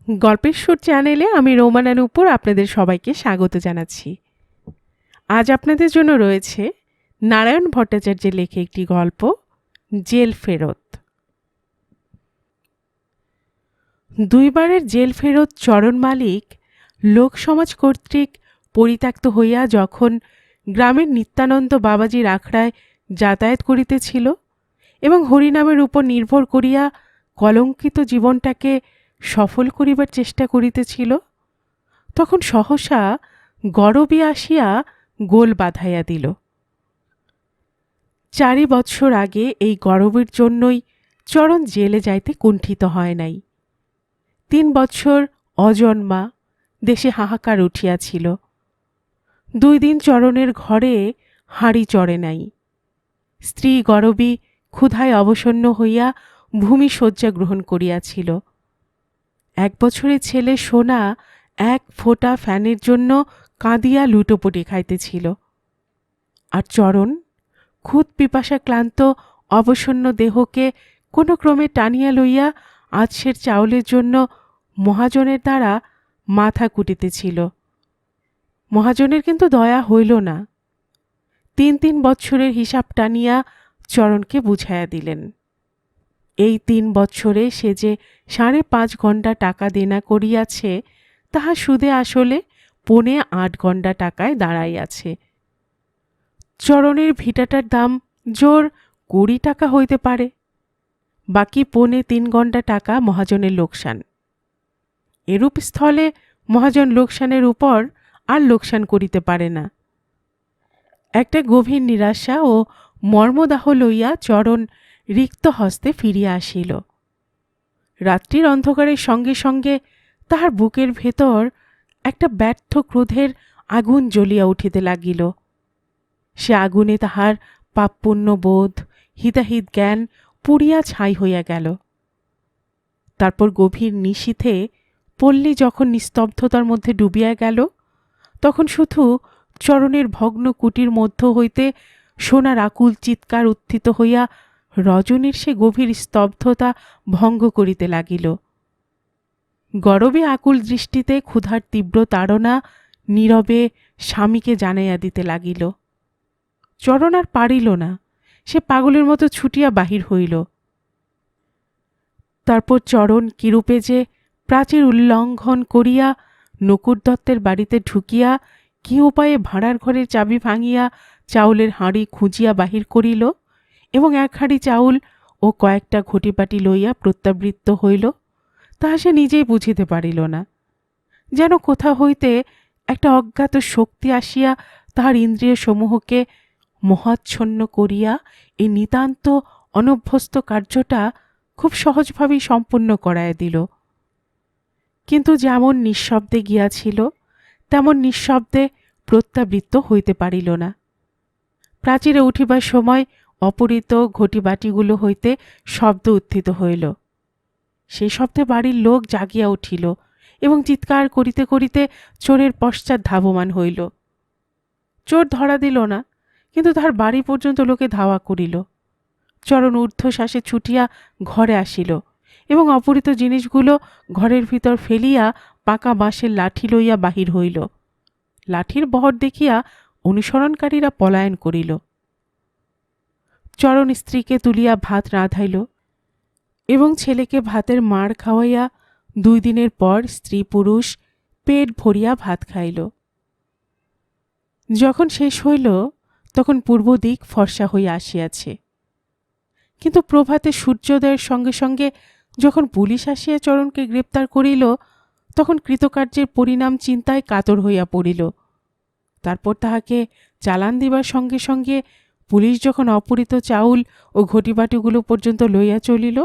গল্পের সুর চ্যানেলে আমি রোমানা নূপুর আপনাদের সবাইকে স্বাগত জানাচ্ছি। আজ আপনাদের জন্য রয়েছে নারায়ণ ভট্টাচার্যের লেখা একটি গল্প, জেল ফেরত। দুইবারের জেল ফেরত চরণ মালিক লোকসমাজ কর্তৃক পরিত্যক্ত হইয়া যখন গ্রামের নিত্যানন্দ বাবাজির আখড়ায় যাতায়াত করিতেছিল এবং হরিনামের উপর নির্ভর করিয়া কলঙ্কিত জীবনটাকে সফল করিবার চেষ্টা করিতেছিল, তখন সহসা গরবী আসিয়া গোল বাঁধাইয়া দিল। 4 বৎসর আগে এই গরবের জন্যই চরণ জেলে যাইতে কুণ্ঠিত হয় নাই। 3 বৎসর অজন্মা দেশে হাহাকার উঠিয়াছিল। 2 দিন চরণের ঘরে হাঁড়ি চড়ে নাই। স্ত্রী গরবী ক্ষুধায় অবসন্ন হইয়া ভূমি শয্যা গ্রহণ করিয়াছিল। 1 বছরের ছেলে সোনা 1 ফোঁটা ফ্যানের জন্য কাঁদিয়া লুটোপুটি খাইতেছিল। আর চরণ খুদ পিপাসা ক্লান্ত অবসন্ন দেহকে কোনো ক্রমে টানিয়া লইয়া আজসের চাউলের জন্য মহাজনের দ্বারা মাথা কুটিতেছিল। মহাজনের কিন্তু দয়া হইল না। 3 বৎসরের হিসাব টানিয়া চরণকে বুঝাইয়া দিলেন। এই 3 বৎসরে সে যে 5.5 ঘণ্টা টাকা দেনা করিয়াছে, তাহা সুদে আসলে 8.25 ঘণ্টা টাকায় দাঁড়াইয়াছে। চরণের ভিটাটার দাম জোর 20 টাকা হইতে পারে। বাকি 3.25 ঘণ্টা টাকা মহাজনের লোকসান। এরূপ স্থলে মহাজন লোকসানের উপর আর লোকসান করিতে পারে না। একটা গভীর নিরাশা ও মর্মদাহ লইয়া চরণ রিক্ত হস্তে ফিরিয়া আসিল। রাত্রির অন্ধকারের সঙ্গে সঙ্গে তাহার বুকের ভেতর একটা ব্যর্থ ক্রোধের আগুন জ্বলিয়া উঠিতে লাগিল। সে আগুনে তাহার পাপপুণ্য বোধ, হিতাহিত জ্ঞান পুড়িয়া ছাই হইয়া গেল। তারপর গভীর নিশীথে পল্লী যখন নিস্তব্ধতার মধ্যে ডুবিয়া গেল, তখন শুধু চরণের ভগ্ন কুটির মধ্য হইতে সোনার আকুল চিৎকার উত্থিত হইয়া রজনীর সে গভীর স্তব্ধতা ভঙ্গ করিতে লাগিল। গরবে আকুল দৃষ্টিতে ক্ষুধার তীব্র তাড়না নীরবে স্বামীকে জানাইয়া দিতে লাগিল। চরণ আর পারিল না, সে পাগলের মতো ছুটিয়া বাহির হইল। তারপর চরণ কিরূপে যে প্রাচীর উল্লঙ্ঘন করিয়া নকুর দত্তের বাড়িতে ঢুকিয়া কি উপায়ে ভাড়ার ঘরের চাবি ভাঙিয়া চাউলের হাঁড়ি খুঁজিয়া বাহির করিল এবং 1 হাঁড়ি চাউল ও কয়েকটা ঘটিবাটি লইয়া প্রত্যাবৃত্ত হইল, তাহা সে নিজেই বুঝিতে পারিল না। যেন কোথা হইতে একটা অজ্ঞাত শক্তি আসিয়া তাহার ইন্দ্রিয় সমূহকে মোহাচ্ছন্ন করিয়া এই নিতান্ত অনভ্যস্ত কার্যটা খুব সহজভাবেই সম্পূর্ণ করাইয়া দিল। কিন্তু যেমন নিঃশব্দে গিয়াছিল, তেমন নিঃশব্দে প্রত্যাবৃত্ত হইতে পারিল না। প্রাচীরে উঠিবার সময় অপহৃত ঘটিবাটিগুলো হইতে শব্দ উত্থিত হইল। সেই শব্দে বাড়ির লোক জাগিয়া উঠিল এবং চিৎকার করিতে করিতে চোরের পশ্চাৎ ধাবমান হইল। চোর ধরা দিল না, কিন্তু তাহার বাড়ি পর্যন্ত লোকে ধাওয়া করিল। চরণ ঊর্ধ্বশ্বাসে ছুটিয়া ঘরে আসিল এবং অপহৃত জিনিসগুলো ঘরের ভিতর ফেলিয়া পাকা বাঁশের লাঠি লইয়া বাহির হইল। লাঠির বহর দেখিয়া অনুসরণকারীরা পলায়ন করিল। চরণ স্ত্রীকে তুলিয়া ভাত রাঁধাইল এবং ছেলেকে ভাতের মাড় খাওয়াইয়া 2 দিনের পর স্ত্রী পুরুষ পেট ভরিয়া ভাত খাইল। যখন শেষ হইল, তখন পূর্ব দিক ফর্সা হইয়া আসিয়াছে। কিন্তু প্রভাতে সূর্যোদয়ের সঙ্গে সঙ্গে যখন পুলিশ আসিয়া চরণকে গ্রেপ্তার করিল, তখন কৃতকার্যের পরিণাম চিন্তায় কাতর হইয়া পড়িল। তারপর তাহাকে চালান দিবার সঙ্গে সঙ্গে পুলিশ যখন অপহৃত চাউল ও ঘটিবাটিগুলো পর্যন্ত লইয়া চলিল,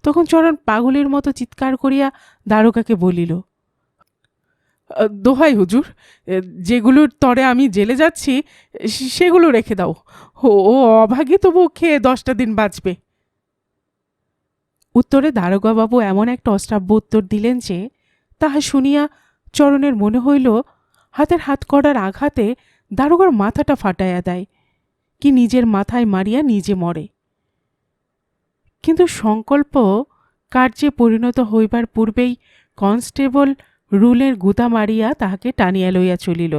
তখন চরণ পাগলের মতো চিৎকার করিয়া দারোগাকে বলিল, দোহাই হুজুর, যেগুলোর তরে আমি জেলে যাচ্ছি সেগুলো রেখে দাও। ও অভাগী তবু খেয়ে 10টা দিন বাঁচবে। উত্তরে দারোগাবাবু এমন একটা অশ্রাব্য উত্তর দিলেন যে তাহা শুনিয়া চরণের মনে হইল হাতের হাতকড়ার আঘাতে দারোগার মাথাটা ফাটাইয়া দেয়, কি নিজের মাথায় মারিয়া নিজে মরে। কিন্তু সংকল্প কার্যে পরিণত হইবার পূর্বেই কনস্টেবল রুলের গুতা মারিয়া তাহাকে টানিয়া লইয়া চলিল।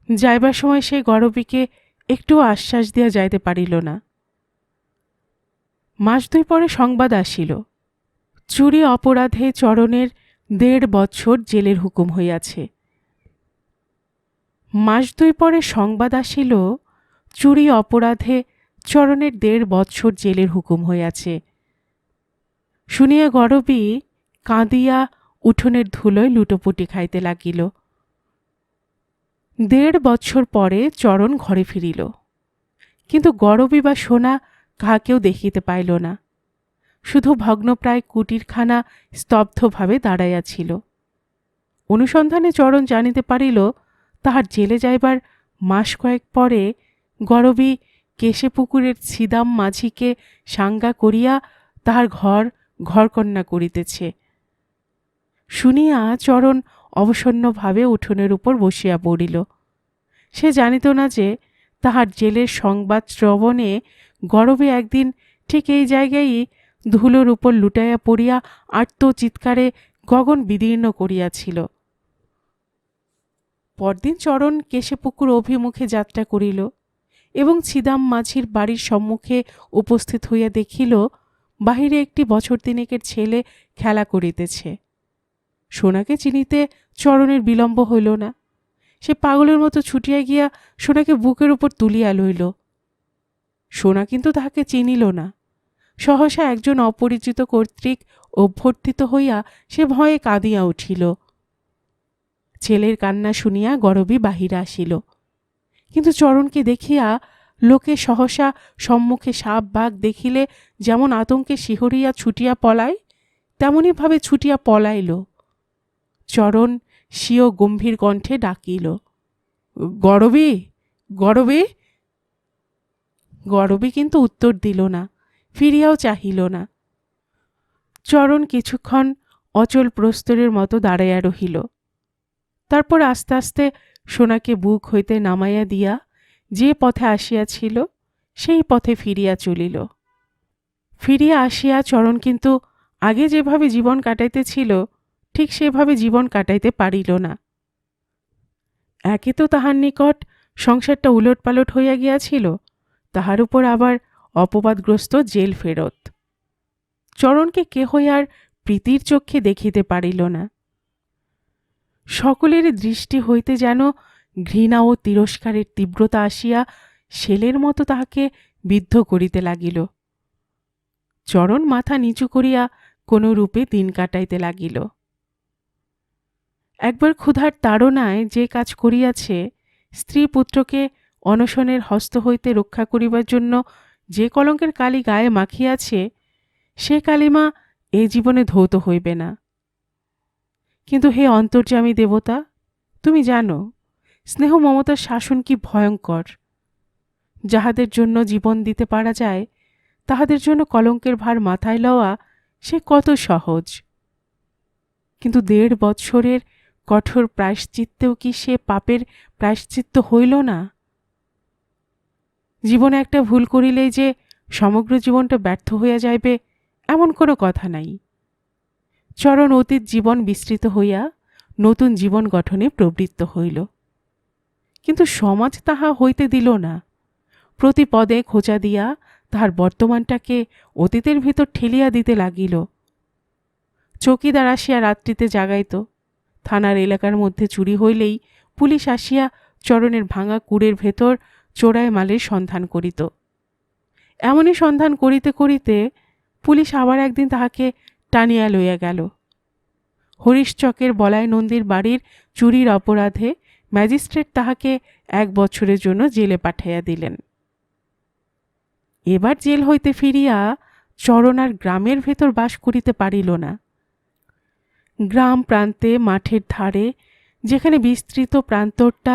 যাইবার সময় সে গরবীকে একটু আশ্বাস দিয়া যাইতে পারিল না। মাস 2 পরে সংবাদ আসিল, চুরি অপরাধে চরণের 1.5 বছর জেলের হুকুম হইয়াছে। মাস 2 পরে সংবাদ আসিল, চুরি অপরাধে চরণের 1.5 বছর জেলের হুকুম হইয়াছে। শুনিয়া গরবী কাঁদিয়া উঠোনের ধুলোয় লুটোপুটি খাইতে লাগিল। 1.5 বছর পরে চরণ ঘরে ফিরিল, কিন্তু গরবী বা সোনা কাহাকেও দেখিতে পাইল না। শুধু ভগ্নপ্রায় কুটিরখানা স্তব্ধভাবে দাঁড়াইয়াছিল। অনুসন্ধানে চরণ জানিতে পারিল, তাহার জেলে যাইবার মাস কয়েক পরে গরবী কেশেপুকুরের ছিদাম মাঝিকে সাঙ্গা করিয়া তাহার ঘরকন্যা করিতেছে। শুনিয়া চরণ অবসন্নভাবে উঠোনের উপর বসিয়া পড়িল। সে জানিত না যে তাহার জেলের সংবাদ শ্রবণে গরবী একদিন ঠিক এই জায়গায়ই ধুলোর উপর লুটাইয়া পড়িয়া আর্তচিৎকারে গগন বিদীর্ণ করিয়াছিল। পরদিন চরণ কেশেপুকুর অভিমুখে যাত্রা করিল এবং ছিদাম মাঝির বাড়ির সম্মুখে উপস্থিত হইয়া দেখিল, বাহিরে একটি 3 বছরের ছেলে খেলা করিতেছে। সোনাকে চিনিতে চরণের বিলম্ব হইল না। সে পাগলের মতো ছুটিয়া গিয়া সোনাকে বুকের উপর তুলিয়া লইল। সোনা কিন্তু তাহাকে চিনিল না। সহসা একজন অপরিচিত কর্তৃক অভ্যর্থিত হইয়া সে ভয়ে কাঁদিয়া উঠিল। ছেলের কান্না শুনিয়া গরবী বাহিরে আসিল, কিন্তু চরণকে দেখিয়া লোকে সহসা সম্মুখে সাপ বাঘ দেখিলে যেমন আতঙ্কে শিহরিয়া ছুটিয়া পলায়, তেমনি ভাবে ছুটিয়া পলাইল। চরণ স্বীয় গম্ভীর কণ্ঠে ডাকিল, গরবী, গরবী। গরবী কিন্তু উত্তর দিল না, ফিরিয়াও চাহিল না। চরণ কিছুক্ষণ অচল প্রস্তরের মতো দাঁড়াইয়া রহিল। তারপর আস্তে আস্তে সোনাকে বুক হইতে নামাইয়া দিয়া যে পথে আসিয়াছিল সেই পথে ফিরিয়া চলিল। ফিরিয়া আসিয়া চরণ কিন্তু আগে যেভাবে জীবন কাটাইতেছিল ঠিক সেভাবে জীবন কাটাইতে পারিল না। একে তো তাহার নিকট সংসারটা উলটপালট হইয়া গিয়াছিল, তাহার উপর আবার অপবাদগ্রস্ত জেল ফেরত। চরণকে কেহই আর প্রীতির চক্ষে দেখিতে পারিল না। সকলের দৃষ্টি হইতে যেন ঘৃণা ও তিরস্কারের তীব্রতা আসিয়া শেলের মতো তাহাকে বিদ্ধ করিতে লাগিল। চরণ মাথা নিচু করিয়া কোনো রূপে দিন কাটাইতে লাগিল। একবার ক্ষুধার তাড়নায় যে কাজ করিয়াছে, স্ত্রী পুত্রকে অনশনের হস্ত হইতে রক্ষা করিবার জন্য যে কলঙ্কের কালি গায়ে মাখিয়াছে, সে কালিমা এ জীবনে ধৌত হইবে না। কিন্তু হে অন্তর্যামী দেবতা, তুমি জানো স্নেহ মমতার শাসন কি ভয়ঙ্কর। যাহাদের জন্য জীবন দিতে পারা যায়, তাহাদের জন্য কলঙ্কের ভার মাথায় লওয়া সে কত সহজ। কিন্তু 1.5 বছরের কঠোর প্রায়শ্চিত্তেও কি সে পাপের প্রায়শ্চিত্ত হইল না? জীবনে একটা ভুল করিলেই যে সমগ্র জীবনটা ব্যর্থ হইয়া যাইবে এমন কোনো কথা নাই। চরণ অতীত জীবন বিস্তৃত হইয়া নতুন জীবন গঠনে প্রবৃত্ত হইল, কিন্তু সমাজ তাহা হইতে দিল না। প্রতি পদে খোঁচা দিয়া তাহার বর্তমানটাকে অতীতের ভিতর ঠেলিয়া দিতে লাগিল। চৌকিদার আসিয়া রাত্রিতে জাগাইত, থানার এলাকার মধ্যে চুরি হইলেই পুলিশ আসিয়া চরণের ভাঙা কুড়ের ভেতর চোরাই মালের সন্ধান করিত। এমনই সন্ধান করিতে করিতে পুলিশ আবার একদিন তাহাকে টানিয়া লইয়া গেল। হরিশচকের বলাই নন্দীর বাড়ির চুরির অপরাধে ম্যাজিস্ট্রেট তাহাকে 1 বছরের জন্য জেলে পাঠাইয়া দিলেন। এবার জেল হইতে ফিরিয়া চরণ আর গ্রামের ভেতর বাস করিতে পারিল না। গ্রাম প্রান্তে মাঠের ধারে যেখানে বিস্তৃত প্রান্তরটা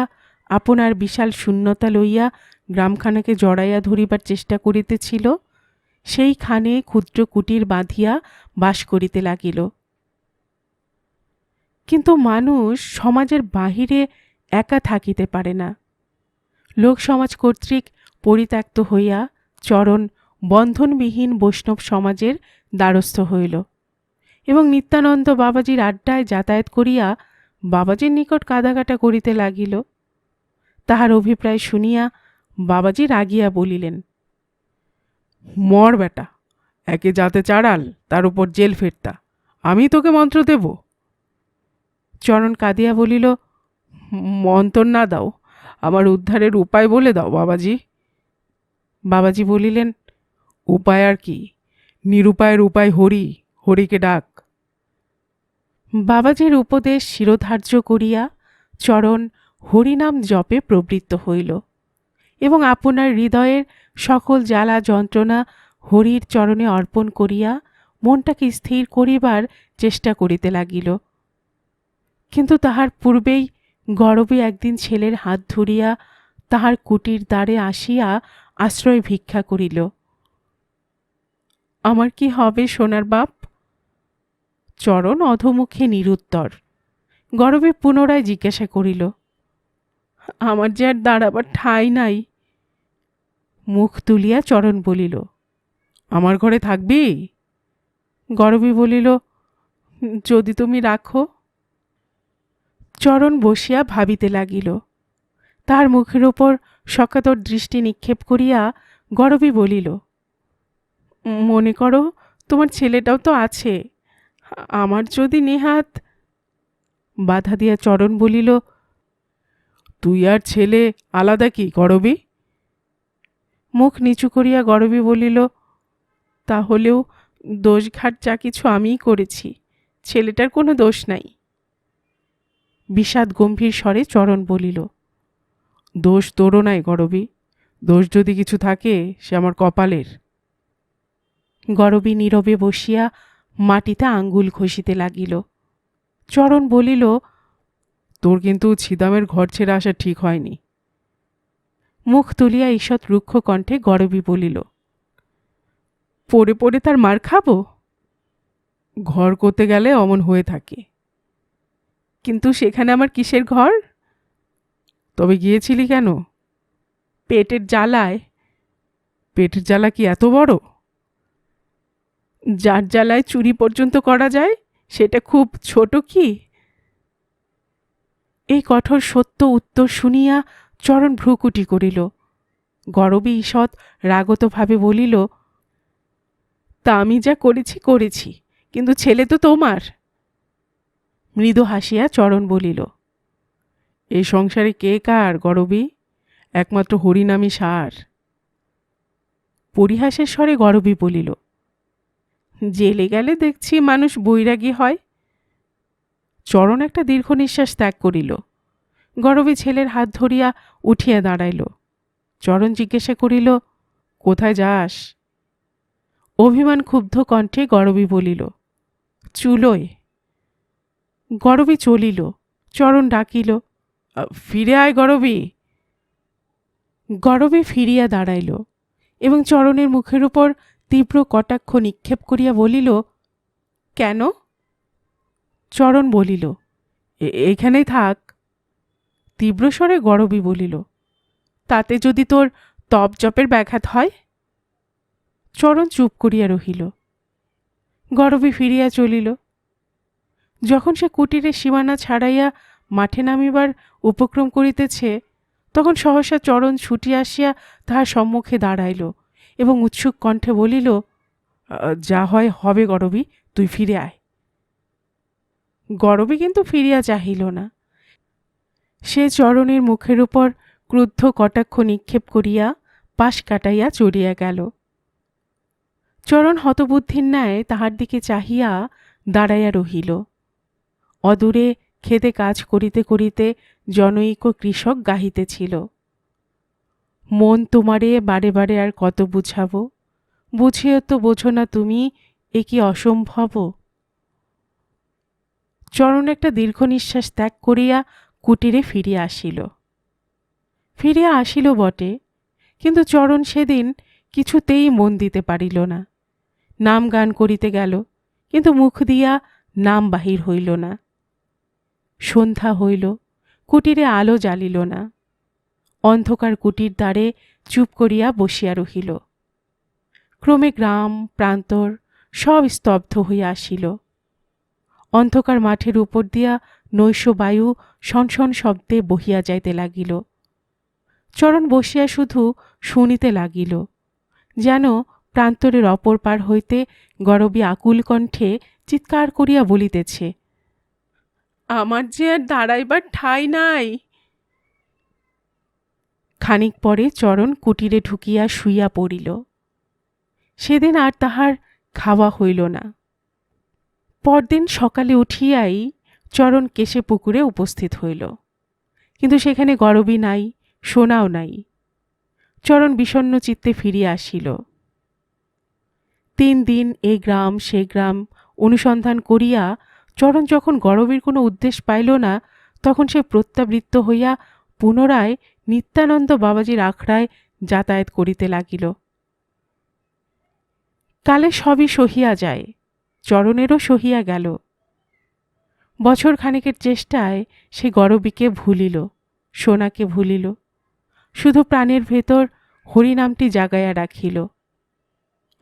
আপনার বিশাল শূন্যতা লইয়া গ্রামখানাকে জড়াইয়া ধরিবার চেষ্টা করিতেছিল, সেইখানে ক্ষুদ্র কুটির বাঁধিয়া বাস করিতে লাগিল। কিন্তু মানুষ সমাজের বাহিরে একা থাকিতে পারে না। লোক সমাজ কর্তৃক পরিত্যক্ত হইয়া চরণ বন্ধনবিহীন বৈষ্ণব সমাজের দ্বারস্থ হইল এবং নিত্যানন্দ বাবাজির আড্ডায় যাতায়াত করিয়া বাবাজির নিকট কাঁদাকাটা করিতে লাগিল। তাহার অভিপ্রায় শুনিয়া বাবাজি রাগিয়া বলিলেন, মর বেটা, একে যাতে চাড়াল, তার উপর জেল ফেরতা, আমি তোকে মন্ত্র দেব? চরণ কাঁদিয়া বলিল, মন্তর না দাও, আমার উদ্ধারের উপায় বলে দাও বাবাজি। বাবাজি বলিলেন, উপায় আর কি, নিরুপায়ের উপায় হরি, হরিকে ডাক। বাবাজির উপদেশ শিরোধার্য করিয়া চরণ হরিনাম জপে প্রবৃত্ত হইল এবং আপনার হৃদয়ের সকল জ্বালা যন্ত্রণা হরির চরণে অর্পণ করিয়া মনটাকে স্থির করিবার চেষ্টা করিতে লাগিল। কিন্তু তাহার পূর্বেই গরবে একদিন ছেলের হাত ধরিয়া তাহার কুটির দ্বারে আসিয়া আশ্রয় ভিক্ষা করিল। আমার কি হবে সোনার বাপ? চরণ অধমুখে নিরুত্তর। গরবে পুনরায় জিজ্ঞাসা করিল, আমার যে আর দাঁড়াবার ঠাঁই নাই। মুখ তুলিয়া চরণ বলিল, আমার ঘরে থাকবি? গরবী বলিল, যদি তুমি রাখো। চরণ বসিয়া ভাবিতে লাগিল। তাহার মুখের ওপর সকাতর দৃষ্টি নিক্ষেপ করিয়া গরবী বলিল, মনে করো তোমার ছেলেটাও তো আছে, আমার যদি নেহাত। বাধা দিয়া চরণ বলিল, তুই আর ছেলে আলাদা কি গরবী? মুখ নিচু করিয়া গরবী বলিল, তাহলেও দোষঘাট যা কিছু আমিই করেছি, ছেলেটার কোনো দোষ নাই। বিষাদ গম্ভীর স্বরে চরণ বলিল, দোষ তোরও নাই গরবী, দোষ যদি কিছু থাকে সে আমার কপালের। গরবী নীরবে বসিয়া মাটিতে আঙ্গুল ঘষিতে লাগিল। চরণ বলিল, তোর কিন্তু ছিদামের ঘর ছেড়ে আসা ঠিক হয়নি। মুখ তুলিয়া ঈষৎ রুক্ষ কণ্ঠে গরবী বলিল, পড়ে পড়ে তার মার খাবো? ঘর করতে গেলে অমন হয়ে থাকে। কিন্তু সেখানে আমার কিসের ঘর? তবে গিয়েছিলি কেন? পেটের জ্বালায়। পেটের জ্বালা কি এত বড়? যার জ্বালায় চুরি পর্যন্ত করা যায় সেটা খুব ছোট কি? এই কঠোর সত্য উত্তর শুনিয়া চরণ ভ্রুকুটি করিল। গরবী ঈষৎ রাগতভাবে বলিল, তা আমি যা করেছি করেছি, কিন্তু ছেলে তো তোমার। মৃদু হাসিয়া চরণ বলিল, এই সংসারে কে কার গরবী? একমাত্র হরিনামী সার। পরিহাসের স্বরে গরবী বলিল, জেলে গেলে দেখছি মানুষ বৈরাগী হয়। চরণ একটা দীর্ঘ নিঃশ্বাস ত্যাগ করিল। গরবী ছেলের হাত ধরিয়া উঠিয়া দাঁড়াইল। চরণ জিজ্ঞাসা করিল, কোথায় যাস? অভিমান ক্ষুব্ধ কণ্ঠে গরবী বলিল, চুলোয়। গরবী চলিল। চরণ ডাকিল, ফিরে আয় গরবী। গরবী ফিরিয়া দাঁড়াইল এবং চরণের মুখের উপর তীব্র কটাক্ষ নিক্ষেপ করিয়া বলিল, কেন? চরণ বলিল, এইখানেই থাক। তীব্রস্বরে গরবী বলিল, তাতে যদি তোর তপ জপের ব্যাঘাত হয়? চরণ চুপ করিয়া রহিল। গরবী ফিরিয়া চলিল। যখন সে কুটিরের সীমানা ছাড়াইয়া মাঠে নামিবার উপক্রম করিতেছে, তখন সহসা চরণ ছুটিয়া আসিয়া তাহার সম্মুখে দাঁড়াইল এবং উৎসুক কণ্ঠে বলিল, যা হয় হবে গরবী, তুই ফিরে আয়। গরবী কিন্তু ফিরিয়া চাহিল না। সে চরণের মুখের উপর ক্রুদ্ধ কটাক্ষ নিক্ষেপ করিয়া পাশ কাটাইয়া চলিয়া গেল। চরণ হতবুদ্ধির ন্যায় তাহার দিকে চাহিয়া দাঁড়াইয়া রহিল। অদূরে খেতে কাজ করিতে করিতে জনৈক কৃষক গাহিতেছিল, মন তোমারে বারে বারে আর কত বুঝাবো, বুঝিয়ে তো বোঝো না তুমি, এ কি অসম্ভব। চরণ একটা দীর্ঘ নিঃশ্বাস ত্যাগ করিয়া কুটিরে ফিরিয়া আসিল। ফিরিয়া আসিল বটে, কিন্তু চরণ সেদিন কিছুতেই মন দিতে পারিল না। নাম গান করিতে গেল, কিন্তু মুখ দিয়া নাম বাহির হইল না। সন্ধ্যা হইল, কুটিরে আলো জ্বালিল না। অন্ধকার কুটির দ্বারে চুপ করিয়া বসিয়া রহিল। ক্রমে গ্রাম প্রান্তর সব স্তব্ধ হইয়া আসিল। অন্ধকার মাঠের উপর দিয়া নৈশ বায়ু শনশন শব্দে বহিয়া যাইতে লাগিল। চরণ বসিয়া শুধু শুনিতে লাগিল, যেন প্রান্তরের অপর পার হইতে গরবী আকুল কণ্ঠে চিৎকার করিয়া বলিতেছে, আমার যে আর দাঁড়াইবার ঠাঁই নাই। খানিক পরে চরণ কুটিরে ঢুকিয়া শুইয়া পড়িল। সেদিন আর তাহার খাওয়া হইল না। পরদিন সকালে উঠিয়াই চরণ কেশে পুকুরে উপস্থিত হইল, কিন্তু সেখানে গরবী নাই, সোনাও নাই। চরণ বিষণ্ণ চিত্তে ফিরিয়া আসিল। 3 দিন এ গ্রাম সে গ্রাম অনুসন্ধান করিয়া চরণ যখন গরবীর কোনো উদ্দেশ পাইল না, তখন সে প্রত্যাবৃত্ত হইয়া পুনরায় নিত্যানন্দ বাবাজির আখড়ায় যাতায়াত করিতে লাগিল। কালে সবই সহিয়া যায়, চরণেরও সহিয়া গেল। বছর খানেকের চেষ্টায় সে গরবীকে ভুলিল, সোনাকে ভুলিল, শুধু প্রাণের ভেতর হরিনামটি জাগাইয়া রাখিল।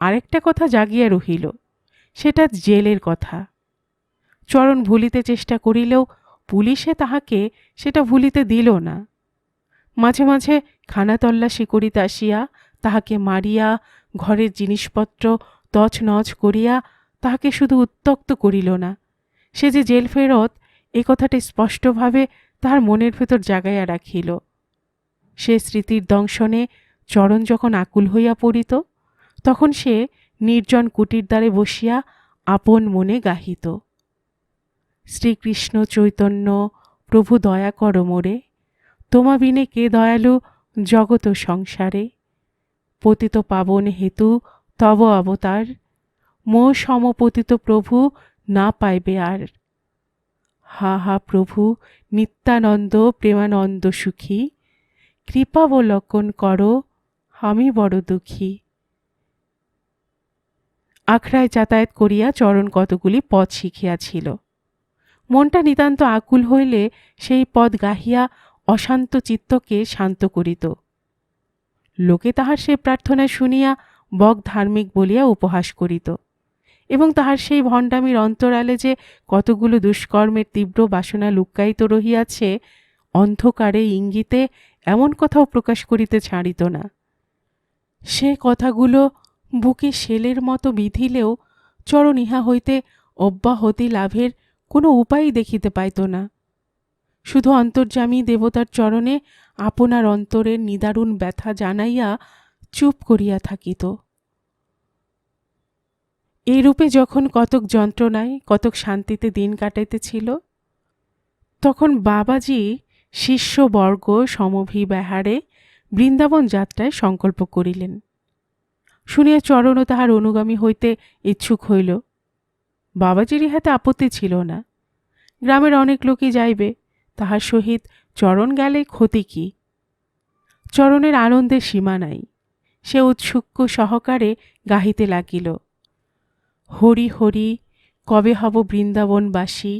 আরেকটা কথা জাগিয়া রহিল, সেটা জেলের কথা। চরণ ভুলিতে চেষ্টা করিলেও পুলিশে তাহাকে সেটা ভুলিতে দিল না। মাঝে মাঝে খানা তল্লাশি করিতে আসিয়া তাহাকে মারিয়া, ঘরের জিনিসপত্র তছনছ করিয়া তাহাকে শুধু উত্ত্যক্ত করিল না, সে যে জেল ফেরত এ কথাটি স্পষ্টভাবে তাহার মনের ভেতর জাগাইয়া রাখিল। সে স্মৃতির দংশনে চরণ যখন আকুল হইয়া পড়িত, তখন সে নির্জন কুটির দ্বারে বসিয়া আপন মনে গাহিত, শ্রীকৃষ্ণ চৈতন্য প্রভু দয়া কর মোরে, তোমা বিনে কে দয়ালু জগত সংসারে, পতিত পাবন হেতু তব অবতার, মো সমপতিত প্রভু না পাইবে আর। হা হা প্রভু নিত্যানন্দ প্রেমানন্দ সুখী, কৃপাবলম্বন করো আমি বড় দুঃখী। আখড়ায় যাতায়াত করিয়া চরণ কতগুলি পদ শিখিয়াছিল। মনটা নিতান্ত আকুল হইলে সেই পদ গাহিয়া অশান্ত চিত্তকে শান্ত করিত। লোকে তাহার সে প্রার্থনা শুনিয়া বক ধার্মিক বলিয়া উপহাস করিত, এবং তাহার সেই ভণ্ডামির অন্তরালে যে কতগুলো দুষ্কর্মের তীব্র বাসনা লুক্কায়িত রহিয়াছে, অন্ধকারে ইঙ্গিতে এমন কথাও প্রকাশ করিতে ছাড়িত না। সে কথাগুলো বুকে শেলের মতো বিঁধিলেও চরণ ইহা হইতে অব্যাহতি লাভের কোনো উপায়ই দেখিতে পাইত না। শুধু অন্তর্যামী দেবতার চরণে আপনার অন্তরের নিদারুণ ব্যথা জানাইয়া চুপ করিয়া থাকিত। এইরূপে যখন কতক যন্ত্রণায় কতক শান্তিতে দিন কাটাইতেছিল, তখন বাবাজি শিষ্যবর্গ সমভিব্যাহারে বৃন্দাবন যাত্রায় সংকল্প করিলেন। শুনিয়া চরণও তাহার অনুগামী হইতে ইচ্ছুক হইল। বাবাজির ইহাতে আপত্তি ছিল না। গ্রামের অনেক লোকই যাইবে, তাহার সহিত চরণ গেলে ক্ষতি কি? চরণের আনন্দের সীমা নাই। সে উৎসুক্য সহকারে গাহিতে লাগিল, হরি হরি কবে হব বৃন্দাবনবাসী,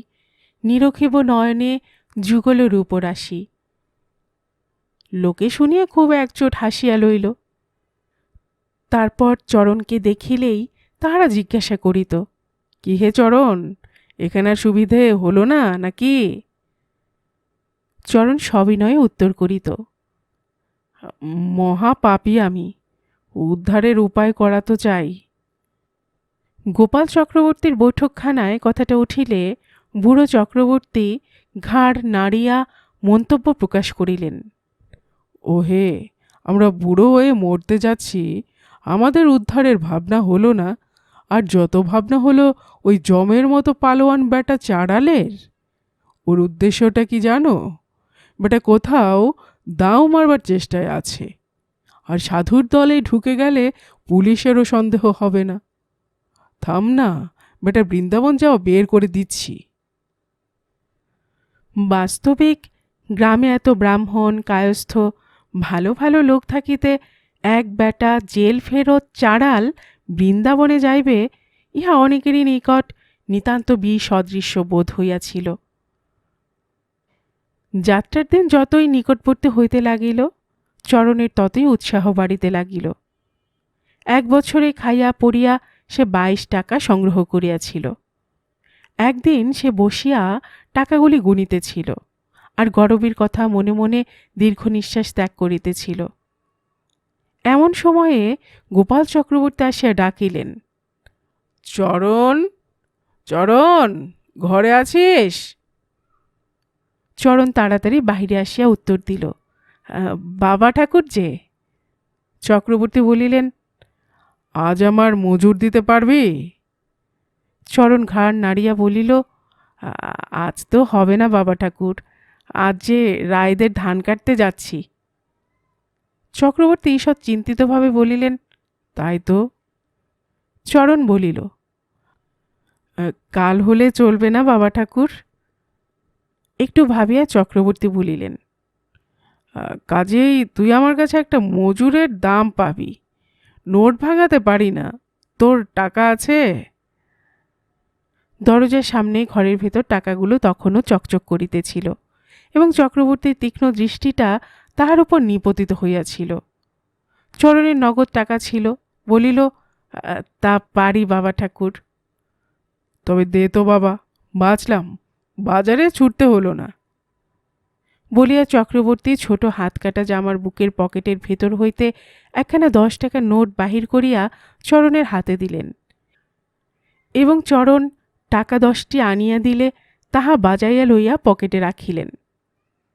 নিরখিব নয়নে যুগল রূপরাশি। লোকে শুনিয়া খুব একচোট হাসিয়া লইল। তারপর চরণকে দেখিলেই তাহারা জিজ্ঞাসা করিত, কি হে চরণ, এখানে সুবিধে হলো না নাকি? চরণ সবিনয়ে উত্তর করিত, মহা পাপী আমি, উদ্ধারের উপায় করা তো চাই। গোপাল চক্রবর্তীর বৈঠকখানায় কথাটা উঠিলে বুড়ো চক্রবর্তী ঘাড় নাড়িয়া মন্তব্য প্রকাশ করিলেন, ওহে, আমরা বুড়ো হয়ে মরতে যাচ্ছি, আমাদের উদ্ধারের ভাবনা হলো না, আর যত ভাবনা হলো ওই জমের মতো পালোয়ান বেটা চাড়ালের। ওর উদ্দেশ্যটা কি জানো? বেটা কোথাও দাও মারবার চেষ্টায় আছে, আর সাধুর দলে ঢুকে গেলে পুলিশেরও সন্দেহ হবে না। থাম না, বেটা বৃন্দাবন যাও, বের করে দিচ্ছি। বাস্তবিক গ্রামে এত ব্রাহ্মণ কায়স্থ ভালো ভালো লোক থাকিতে এক বেটা জেল ফেরত চাড়াল বৃন্দাবনে যাইবে, ইহা অনেকেরই নিকট নিতান্ত বিসদৃশ্য বোধ হইয়াছিল। যাত্রার দিন যতই নিকটবর্তী হইতে লাগিল, চরণের ততই উৎসাহ বাড়িতে লাগিল। 1 বছরে খাইয়া পড়িয়া সে 22 টাকা সংগ্রহ করিয়াছিল। একদিন সে বসিয়া টাকাগুলি গুনিতেছিল আর গরবীর কথা মনে মনে দীর্ঘ নিঃশ্বাস ত্যাগ করিতেছিল। এমন সময়ে গোপাল চক্রবর্তী আসিয়া ডাকিলেন, চরণ, চরণ, ঘরে আছিস? চরণ তাড়াতাড়ি বাহিরে আসিয়া উত্তর দিল, বাবা ঠাকুর যে। চক্রবর্তী বলিলেন, আজ আমার মজুর দিতে পারবি? চরণ ঘাড় নাড়িয়া বলিল, আজ তো হবে না বাবা ঠাকুর, আজ যে রায়দের ধান কাটতে যাচ্ছি। চক্রবর্তী ঈষৎ চিন্তিতভাবে বলিলেন, তাই তো। চরণ বলিল, কাল হলে চলবে না বাবা ঠাকুর? একটু ভাবিয়া চক্রবর্তী বলিলেন, কাজেই তুই আমার কাছে একটা মজুরের দাম পাবি। নোট ভাঙাতে পারি না, তোর টাকা আছে? দরজার সামনে ঘরের ভেতর টাকাগুলো তখনও চকচক করিতেছিল এবং চক্রবর্তীর তীক্ষ্ণ দৃষ্টিটা তাহার উপর নিপতিত হইয়াছিল। চরণের নগদ টাকা ছিল, বলিল, তা পারি বাবা ঠাকুর। তবে দে তো বাবা, বাঁচলাম, বাজারে ছুটতে হলো না। বলিয়া চক্রবর্তী ছোট হাত কাটা জামার বুকের পকেটের ভেতর হইতে একখানা 10 টাকার নোট বাহির করিয়া চরণের হাতে দিলেন এবং চরণ টাকা 10টি আনিয়া দিলে তাহা বাজাইয়া লইয়া পকেটে রাখিলেন।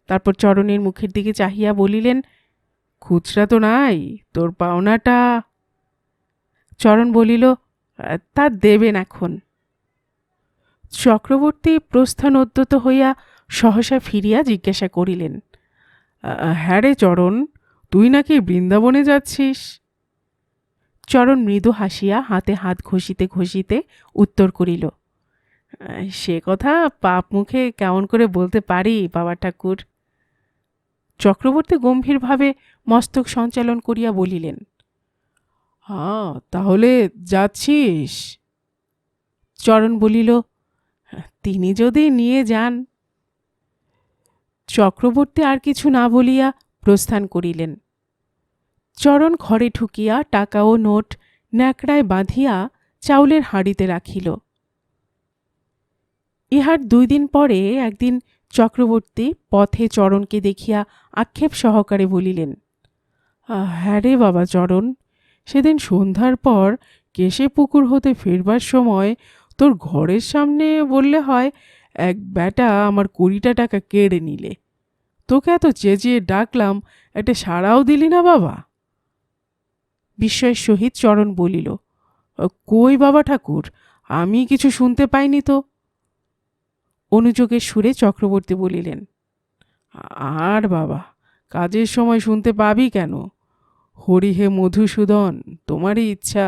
তারপর চরণের মুখের দিকে চাহিয়া বলিলেন, খুচরা তো নাই, তোর পাওনাটা? চরণ বলিল, তা দেবেন এখন। চক্রবর্তী প্রস্থানোদ্যত হইয়া সহসা ফিরিয়া জিজ্ঞাসা করিলেন, হ্যাঁ রে চরণ, তুই নাকি বৃন্দাবনে যাচ্ছিস? চরণ মৃদু হাসিয়া হাতে হাত ঘষিতে ঘষিতে উত্তর করিল, সে কথা পাপ মুখে কেমন করে বলতে পারি বাবা ঠাকুর। চক্রবর্তী গম্ভীরভাবে মস্তক সঞ্চালন করিয়া বলিলেন, তাহলে যাচ্ছিস? চরণ বলিল, তিনি যদি নিয়ে যান। চক্রবর্তী আর কিছু না বলিয়া প্রস্থান করিলেন। চরণ ঘরে ঢুকিয়া টাকা ও নোট ন্যাকড়ায় বাঁধিয়া চাউলের হাঁড়িতে রাখিল। ইহার 2 দিন পরে একদিন চক্রবর্তী পথে চরণকে দেখিয়া আক্ষেপ সহকারে বলিলেন, হ্যাঁ রে বাবা চরণ, সেদিন সন্ধ্যার পর কেশে পুকুর হতে ফিরবার সময় তোর ঘরের সামনে বললে হয় এক ব্যাটা আমার 20টা টাকা কেড়ে নিলে। তোকে এত চেঁচিয়ে ডাকলাম, একটা সাড়াও দিলি না বাবা। বিস্ময়ের সহিত চরণ বলিল, কই বাবা ঠাকুর, আমি কিছু শুনতে পাইনি তো। অনুযোগের সুরে চক্রবর্তী বলিলেন, আর বাবা, কাজের সময় শুনতে পাবি কেন? হরি হে মধুসূদন, তোমারই ইচ্ছা।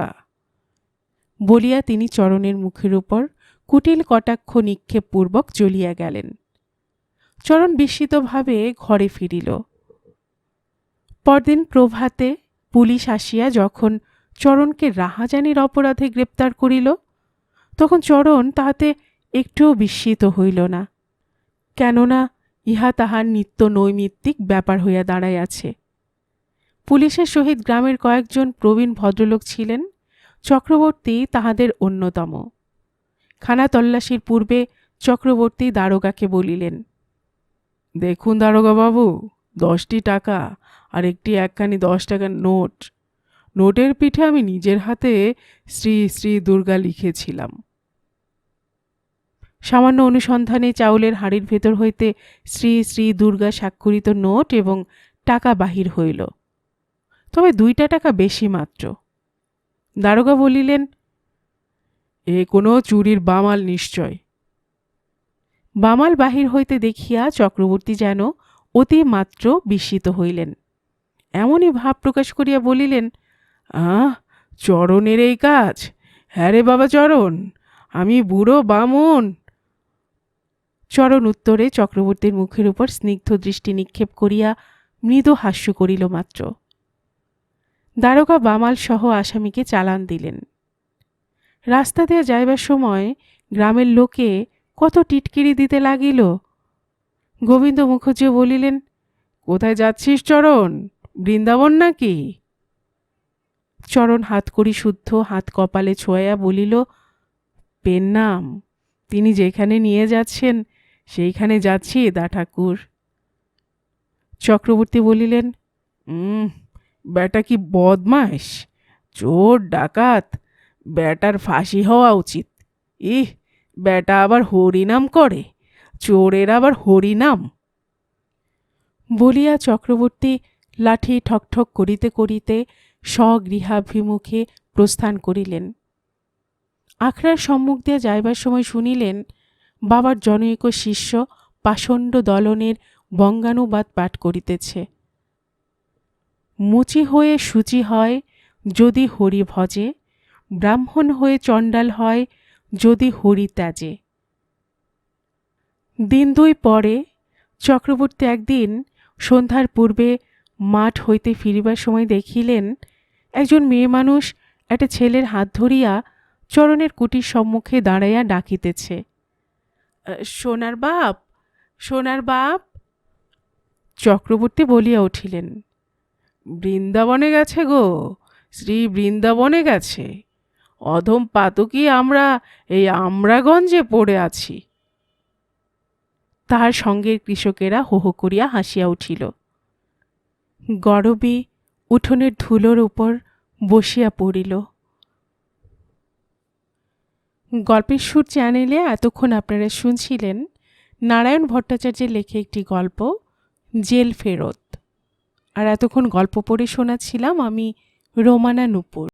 বলিয়া তিনি চরণের মুখের উপর কুটিল কটাক্ষ নিক্ষেপপূর্বক চলিয়া গেলেন। চরণ বিস্মিতভাবে ঘরে ফিরিল। পরদিন প্রভাতে পুলিশ আসিয়া যখন চরণকে রাহাজানির অপরাধে গ্রেপ্তার করিল, তখন চরণ তাহাতে একটুও বিস্মিত হইল না, কেননা ইহা তাহার নিত্য নৈমিত্তিক ব্যাপার হইয়া দাঁড়াইয়াছে। পুলিশের সহিত গ্রামের কয়েকজন প্রবীণ ভদ্রলোক ছিলেন, চক্রবর্তী তাহাদের অন্যতম। খানা তল্লাশির পূর্বে চক্রবর্তী দারোগাকে বলিলেন, দেখুন দারোগা বাবু, 10টি টাকা আর একখানি 10 টাকার নোট। নোটের পিঠে আমি নিজের হাতে শ্রী শ্রী দুর্গা লিখেছিলাম। সামান্য অনুসন্ধানে চাউলের হাঁড়ির ভেতর হইতে শ্রী শ্রী দুর্গা স্বাক্ষরিত নোট এবং টাকা বাহির হইল, তবে 2টা টাকা বেশি মাত্র। দারোগা বলিলেন, এ কোনো চুরির বামাল নিশ্চয়। বামাল বাহির হইতে দেখিয়া চক্রবর্তী যেন অতি মাত্র বিস্মিত হইলেন। এমনই ভাব প্রকাশ করিয়া বলিলেন, চরণের এই কাজ? হ্যাঁ রে বাবা চরণ, আমি বুড়ো বামুন। চরণ উত্তরে চক্রবর্তীর মুখের উপর স্নিগ্ধ দৃষ্টি নিক্ষেপ করিয়া মৃদু হাস্য করিল মাত্র। দারোগা বামাল সহ আসামিকে চালান দিলেন। রাস্তা দিয়ে যাইবার সময় গ্রামের লোকে কত টিটকিরি দিতে লাগিল। গোবিন্দ মুখুজ্জে বলিলেন, কোথায় যাচ্ছিস চরণ, বৃন্দাবন নাকি? চরণ হাত করি শুদ্ধ হাত কপালে ছোঁয়া বলিল, পেন নাম, তিনি যেখানে নিয়ে যাচ্ছেন সেইখানে যাচ্ছি দা ঠাকুর। চক্রবর্তী বলিলেন, বেটা কি বদমাস, চোর ডাকাত, বেটার ফাঁসি হওয়া উচিত। ইহ, বেটা আবার হরিনাম করে, চোরের আবার হরিনাম। বলিয়া চক্রবর্তী লাঠি ঠকঠক করিতে করিতে স্বগৃহাভিমুখে প্রস্থান করিলেন। আখড়ার সম্মুখ দিয়া যাইবার সময় শুনিলেন বাবার জনৈক শিষ্য পাষণ্ড দলনের বঙ্গানুবাদ পাঠ করিতেছে। মুচি হয়ে সূচি হয় যদি হরি ভজে, ব্রাহ্মণ হয়ে চণ্ডাল হয় যদি হরি ত্যাজে। দিন দুই পরে চক্রবর্তী একদিন সন্ধ্যার পূর্বে মাঠ হইতে ফিরিবার সময় দেখিলেন একজন মেয়ে মানুষ একটা ছেলের হাত ধরিয়া চরণের কুটির সম্মুখে দাঁড়াইয়া ডাকিতেছে, সোনার বাপ, সোনার বাপ। চক্রবর্তী বলিয়া উঠিলেন, বৃন্দাবনে গেছে গো, শ্রী বৃন্দাবনে গেছে। অধম পাতকি আমরা এই আমরাগঞ্জে পড়ে আছি। তাহার সঙ্গের কৃষকেরা হো হো করিয়া হাসিয়া উঠিল। গরবী উঠোনের ধুলোর উপর বসিয়া পড়িল। গল্পের সুর চ্যানেলে এতক্ষণ আপনারা শুনছিলেন নারায়ণ ভট্টাচার্যের লেখা একটি গল্প, জেল ফেরত। আর এতক্ষণ গল্প পড়ে শোনাচ্ছিলাম আমি রোমানা নূপুর।